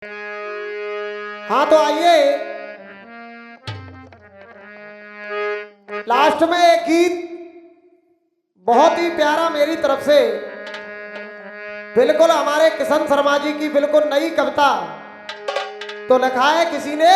हाँ तो आइए लास्ट में एक गीत बहुत ही प्यारा मेरी तरफ से, बिल्कुल हमारे किशन शर्मा जी की बिल्कुल नई कविता तो लिखा है किसी ने।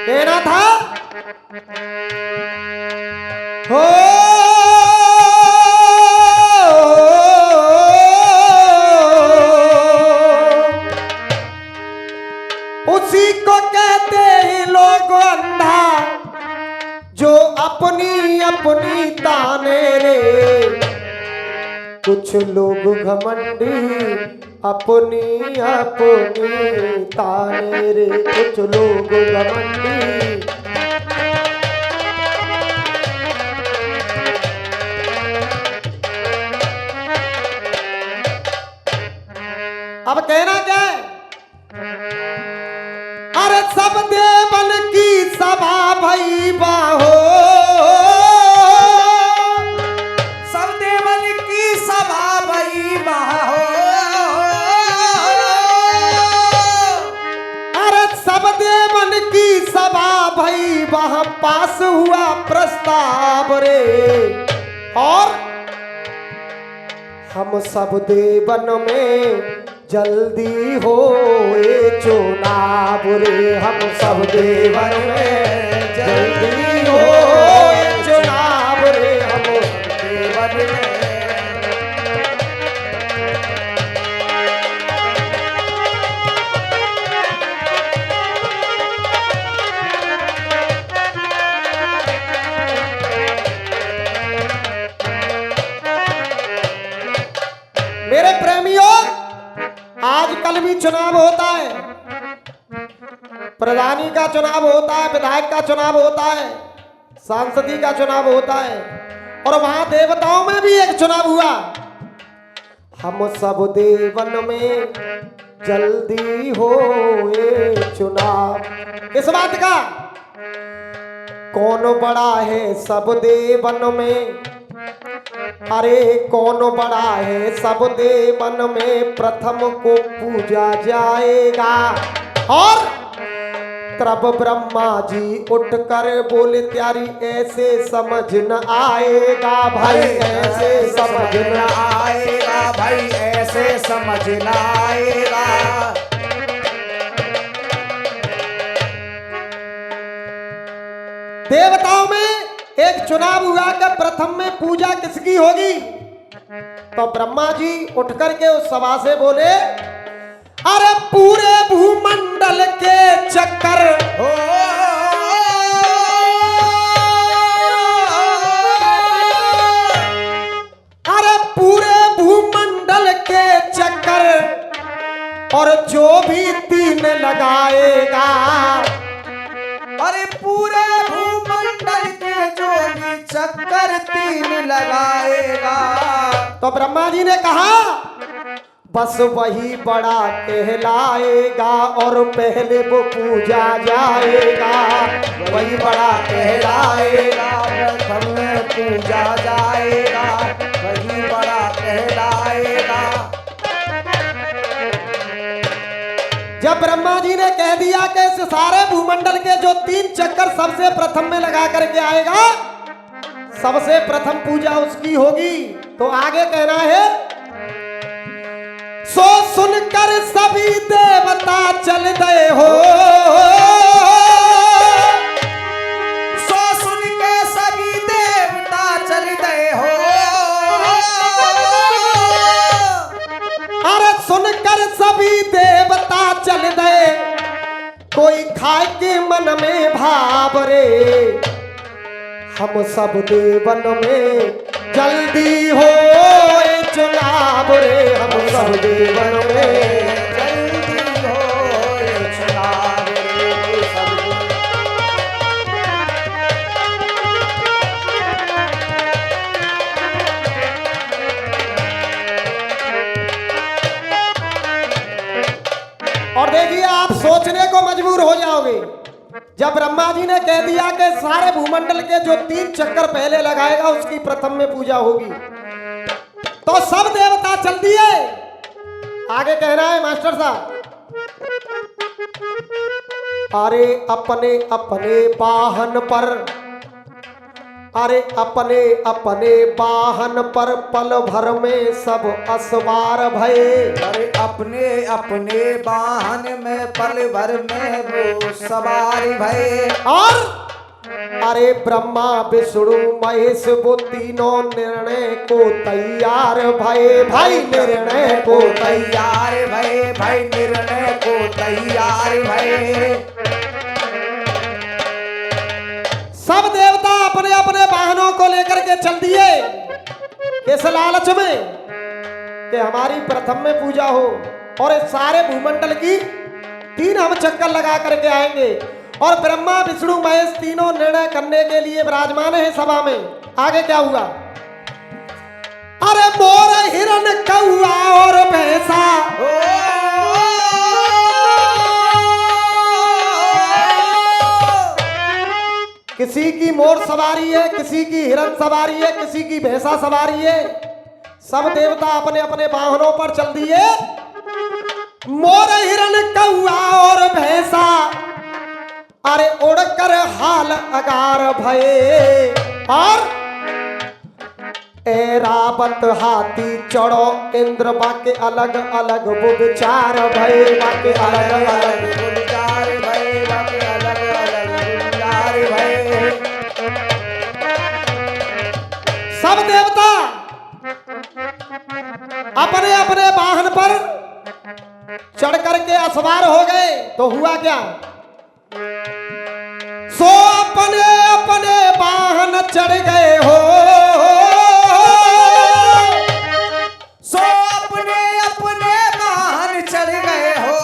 कहना था हो उसी को कहते हैं लोग अंधा जो अपनी अपनी ताने रे। कुछ लोग घमंडी अपनी अपनी ताने रे। कुछ लोग घमंडी अब कहना क्या है? अरे सब देवन की सभा भई बाहो, सब देवन की सभा भई बाहो। अरे सब देवन की सभा भई वहां पास हुआ प्रस्ताव रे। और हम सब देवन में जल्दी हो चुनाव रे। हम सब देवन में जल्दी हो चुनाव रे। हम देवन में मेरे प्रेमियों, आजकल भी चुनाव होता है, प्रधानी का चुनाव होता है, विधायक का चुनाव होता है, सांसदी का चुनाव होता है, और वहां देवताओं में भी एक चुनाव हुआ। हम सब देवन में जल्दी हो चुनाव। इस बात का कौन बड़ा है सब देवन में? अरे कौन बड़ा है सब देवन में? प्रथम को पूजा जाएगा। और तब ब्रह्मा जी उठकर बोले त्यारी ऐसे समझ न आएगा भाई, ऐसे समझ न आएगा भाई, ऐसे समझ न आएगा। देवताओं में एक चुनाव हुआ कि प्रथम में पूजा किसकी होगी? तो ब्रह्मा जी उठ करके उस सभा से बोले अरे पूरे भूमंडल के चक्कर हो अरे पूरे भूमंडल के चक्कर, और जो भी 3 लगाएगा, अरे पूरे भूमंडल के जो भी चक्कर 3 लगाएगा। तो ब्रह्मा जी ने कहा बस वही बड़ा कहलाएगा और पहले वो पूजा जाएगा। वही बड़ा कहलाएगा, प्रथम में पूजा जाएगा। वही बड़ा कहलाएगा। जब ब्रह्मा जी ने कह दिया कि इस सारे भूमंडल के जो 3 चक्कर सबसे प्रथम में लगा करके आएगा, सबसे प्रथम पूजा उसकी होगी, तो आगे कहना है सो सुनकर सभी देवता चल गए हो। सो सुन के सभी देवता चल गए हो। अरे सुनकर सभी देवता चल गए, कोई खाए के मन में भाव रे। हम सब देवन में जल्दी हो चुनाव रे। हम सब देवन में जल्दी हो चुनाव रे। सब और देखिए आप सोचने को मजबूर जब ब्रह्मा जी ने कह दिया कि सारे भूमंडल के जो 3 चक्कर पहले लगाएगा उसकी प्रथम में पूजा होगी, तो सब देवता चल दिए। आगे कहना है मास्टर साहब, अरे अपने अपने वाहन पर, अरे अपने अपने वाहन पर पल भर में सब असवार भये। अरे अपने अपने वाहन में पल भर में वो सवारी भये। और अरे ब्रह्मा विष्णु महेश वो तीनों निर्णय को तैयार भये। भाई निर्णय को तैयार भये, भाई निर्णय को तैयार भये। सब देवता अपने अपने वाहनों को लेकर के चल दिए, किस लालच में कि हमारी प्रथम में पूजा हो और इस सारे भूमंडल की 3 हम चक्कर लगा करके आएंगे। और ब्रह्मा विष्णु महेश तीनों निर्णय करने के लिए विराजमान है सभा में। आगे क्या हुआ? अरे मोर हिरण कौआ और भैंसा, किसी की मोर सवारी है, किसी की हिरण सवारी है, किसी की भैंसा सवारी है। सब देवता अपने अपने वाहनों पर चल दिए। मोर हिरण कौआ और भैंसा, अरे उड़कर हाल अगार भये। और एरावत हाथी चढ़ो इंद्र बाके अलग अलग वो विचार भये। बाके अलग अलग विचार भये, बाके अलग अलग विचार भये। सब देवता अपने अपने वाहन पर चढ़ करके असवार हो गए। तो हुआ क्या? सो अपने अपने वाहन चढ़ गए हो, सो अपने अपने वाहन चढ़ गए हो।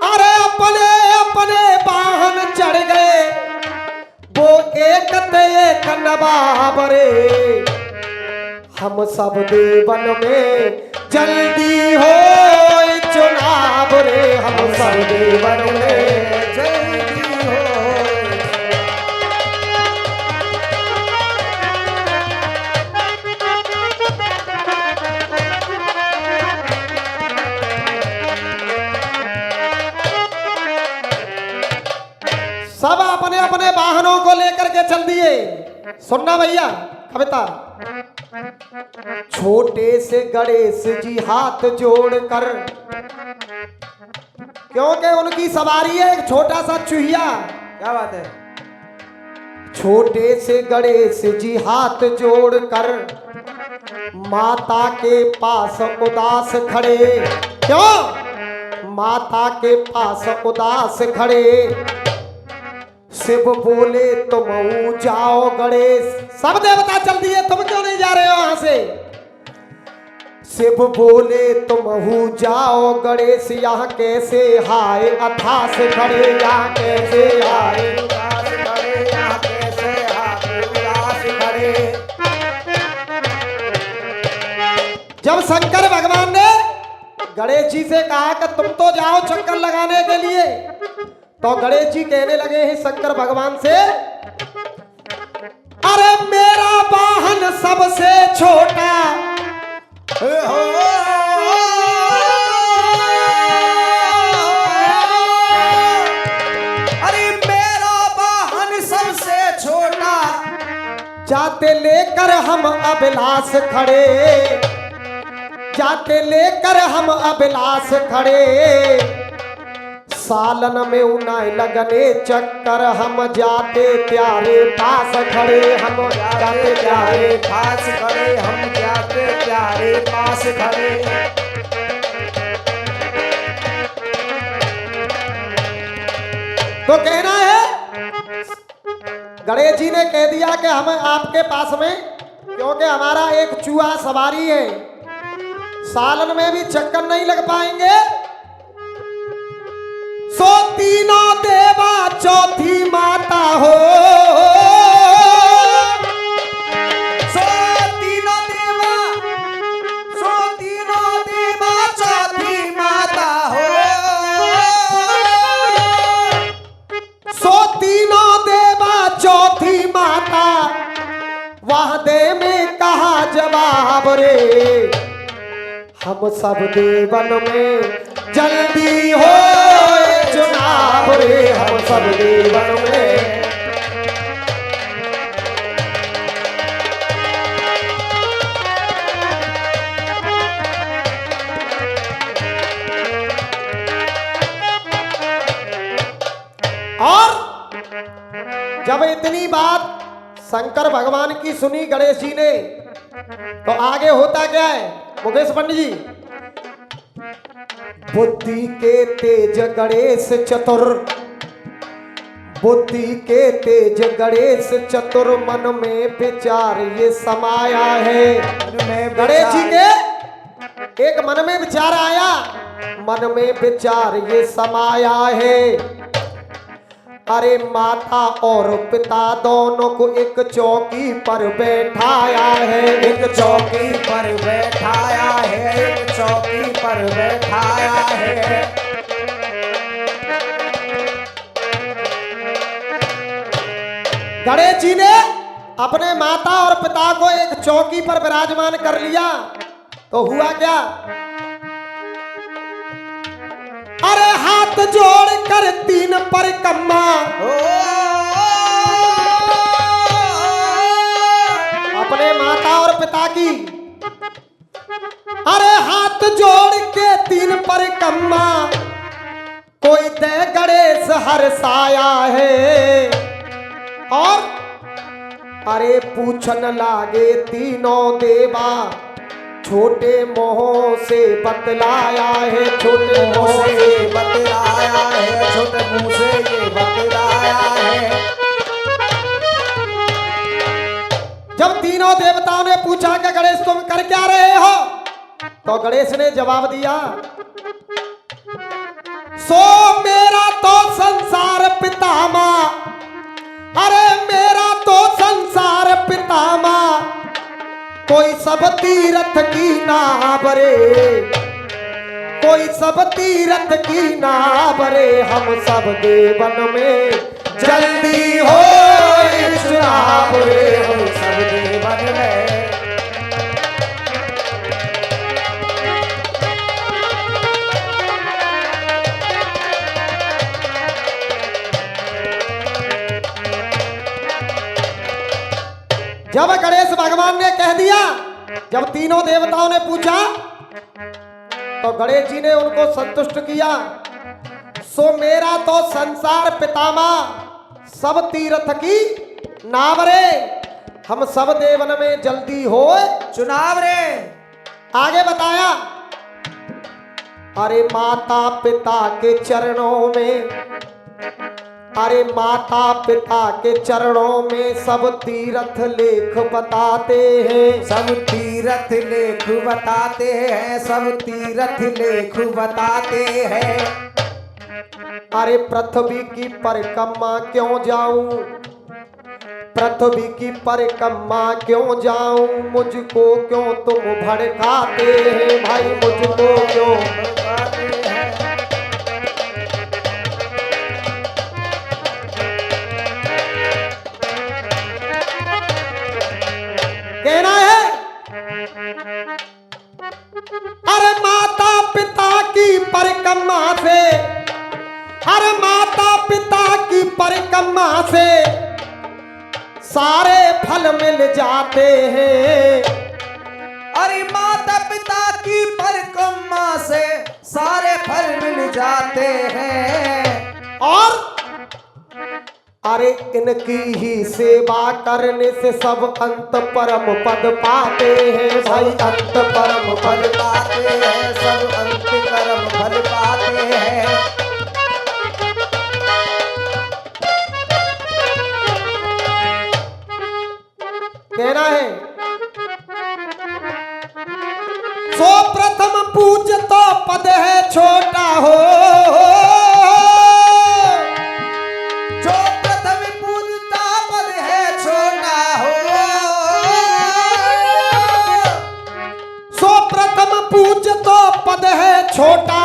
अरे अपने अपने वाहन चढ़ गए, वो एक एक नवाब रे। हम सब देवन में जल्दी हो चुनाव रे। हम सब देवन में जल्दी हो। सब अपने अपने वाहनों को लेकर के चल दिए। सुनना भैया कविता। छोटे से गणेश जी हाथ जोड़कर, क्योंकि उनकी सवारी है एक छोटा सा चूहिया। क्या बात है? छोटे से गणेश जी हाथ जोड़कर माता के पास उदास खड़े। क्यों? माता के पास उदास खड़े। शिव बोले तुम जाओ गणेश। सब देवता चल दिए, तुम क्यों नहीं जा रहे हो वहां से? शिव बोले तुम जाओ गणेश, यहाँ कैसे हाय अथास खड़े। यहाँ कैसे हाय उदास खड़े, यहाँ कैसे हाय उदास खड़े। जब शंकर भगवान ने गणेश जी से कहा कि तुम तो जाओ चक्कर लगाने के लिए, तो गणेश जी कहने लगे हैं शंकर भगवान से, अरे मेरा वाहन सबसे छोटा। अरे मेरा वाहन सबसे छोटा। जाते लेकर हम अभिलाष खड़े, जाते लेकर हम अभिलाष खड़े। सालन में उनाए लगने चक्कर, हम जाते प्यारे पास खड़े। हम जाते प्यारे पास खड़े, हम जाते प्यारे पास खड़े। तो कहना है गणेश जी ने कह दिया कि हम आपके पास में, क्योंकि हमारा एक चूहा सवारी है, सालन में भी चक्कर नहीं लग पाएंगे। सो तीनों देवा चौथी माता हो। सो तीनों देवा, सो तीनों देवा चौथी माता हो। चुनाव रे, हम सब देवन में जल्दी हो चुनाव रे, हम सब देवन में। और जब इतनी बात शंकर भगवान की सुनी गणेश जी ने, तो आगे होता क्या है मुकेश पंडित जी? बुद्धि के तेज गणेश चतुर, बुद्धि के तेज गणेश चतुर, मन में विचार ये समाया है। गणेश जी के एक मन में विचार आया, मन में विचार ये समाया है। अरे माता और पिता दोनों को एक चौकी पर बैठाया है, एक चौकी पर बैठाया है, एक चौकी पर बैठाया है। गणेश जी ने अपने माता और पिता को एक चौकी पर विराजमान कर लिया, तो हुआ क्या? अरे हाथ जोड़कर तीन परिक्रमा, अपने माता और पिता की, अरे हाथ जोड़ के तीन परिक्रमा, कोई दे गणेश हर्षाया है। और अरे पूछन लागे तीनों देवा, छोटे मोह से बतलाया है, छोटे मोह से बतलाया है, छोटे मुंह से ये बतलाया है। जब तीनों देवताओं ने पूछा कि गणेश तुम कर क्या रहे हो, तो गणेश ने जवाब दिया, सो मेरा तो संसार पितामा, अरे मेरा तो संसार पितामा, कोई सब तीरथ की नाव रे, कोई सब तीरथ की नाव रे, हम सब देवन में जल्दी हो चुनाव रे, हम सब देवन में। जब गणेश भगवान ने कह दिया, जब तीनों देवताओं ने पूछा, तो गणेश जी ने उनको संतुष्ट किया। सो मेरा तो संसार पितामा, सब तीर्थ की नाव रे, हम सब देवन में जल्दी हो चुनाव रे। आगे बताया, अरे माता पिता के चरणों में, अरे माता पिता के चरणों में सब तीर्थ लेख बताते हैं, सब तीर्थ लेख बताते हैं, सब तीर्थ लेख बताते हैं। अरे पृथ्वी की परिक्रमा क्यों जाऊं, पृथ्वी की परिक्रमा क्यों जाऊं, मुझको क्यों तुम भड़काते हैं भाई, मुझको क्यों भड़काते हैं। कहना है, अरे माता पिता की परिक्रमा से, अरे माता पिता की परिक्रमा से सारे फल मिल जाते हैं। अरे माता पिता की परिक्रमा से सारे फल मिल जाते हैं। और अरे इनकी ही सेवा करने से सब अंत परम पद पाते हैं भाई, अंत परम पद पाते हैं, सब अंत परम फल पाते हैं। कहना है, सो प्रथम पूज तो पद है छोटा हो, जो प्रथम पूजता पद है छोटा हो, सो प्रथम पूज तो पद है छोटा,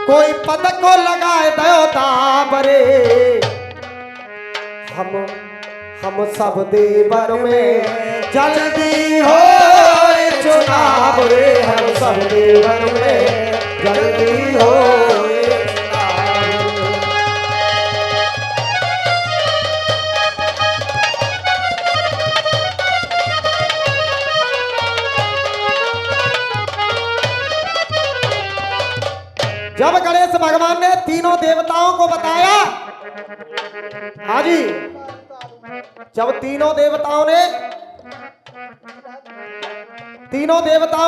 कोई पद को लगाए दयो दाबरे, हम सब देवन में जल्दी हो चुनाव रे, हम सब देवन में जल्दी हो जब गणेश भगवान ने तीनों देवताओं को बताया, हाँ जी, जब तीनों देवताओं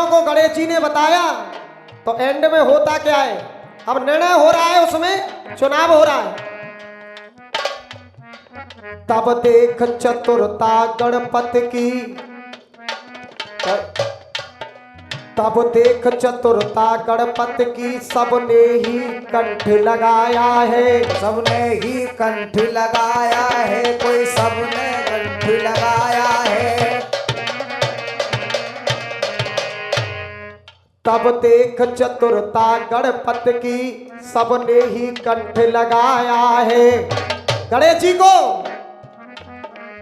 को गणेश जी ने बताया तो एंड में होता क्या है, अब निर्णय हो रहा है, उसमें चुनाव हो रहा है। तब देख चतुरता गणपति की, तब देख चतुरता गणपति की, सबने ही कंठ लगाया है, सबने ही कंठ लगाया है, कोई सबने कंठ लगाया है। तब देख चतुरता गणपति की, सबने ही कंठ लगाया है। गणेश जी को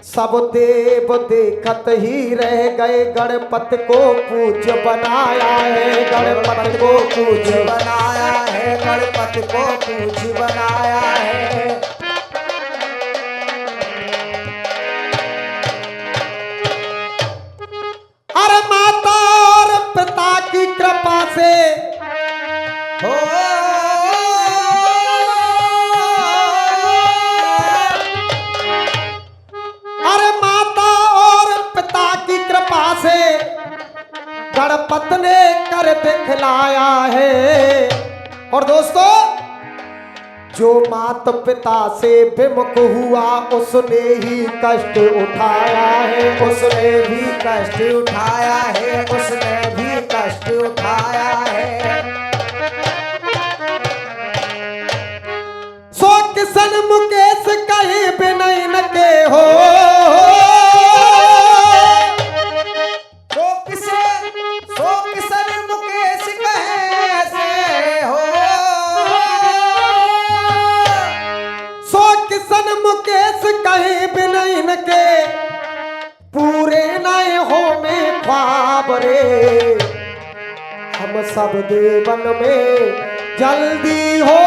सब देव देखत ही रह गए, गणपति को पूज्य बनाया है, गणपति को पूज्य बनाया है, गणपति को पूज्य बनाया है। अरे माता और पिता की कृपा से हो गणपति ने कर दिखलाया है। और दोस्तों, जो माता पिता से विमुख हुआ उसने ही कष्ट उठाया है, उसने भी कष्ट उठाया है, उसने भी कष्ट उठाया है। सो किशन मुकेश कहीं भी नहीं न के हो, मुकेश कहीं भी नहीं न के पूरे नए हो में ख्वाब रे, हम सब देवन में जल्दी हो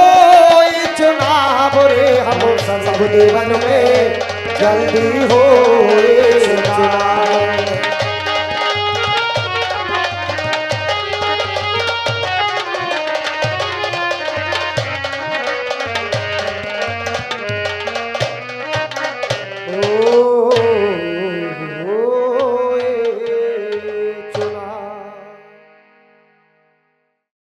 चुनाव रे, हम सब देवन में जल्दी हो चुनाव।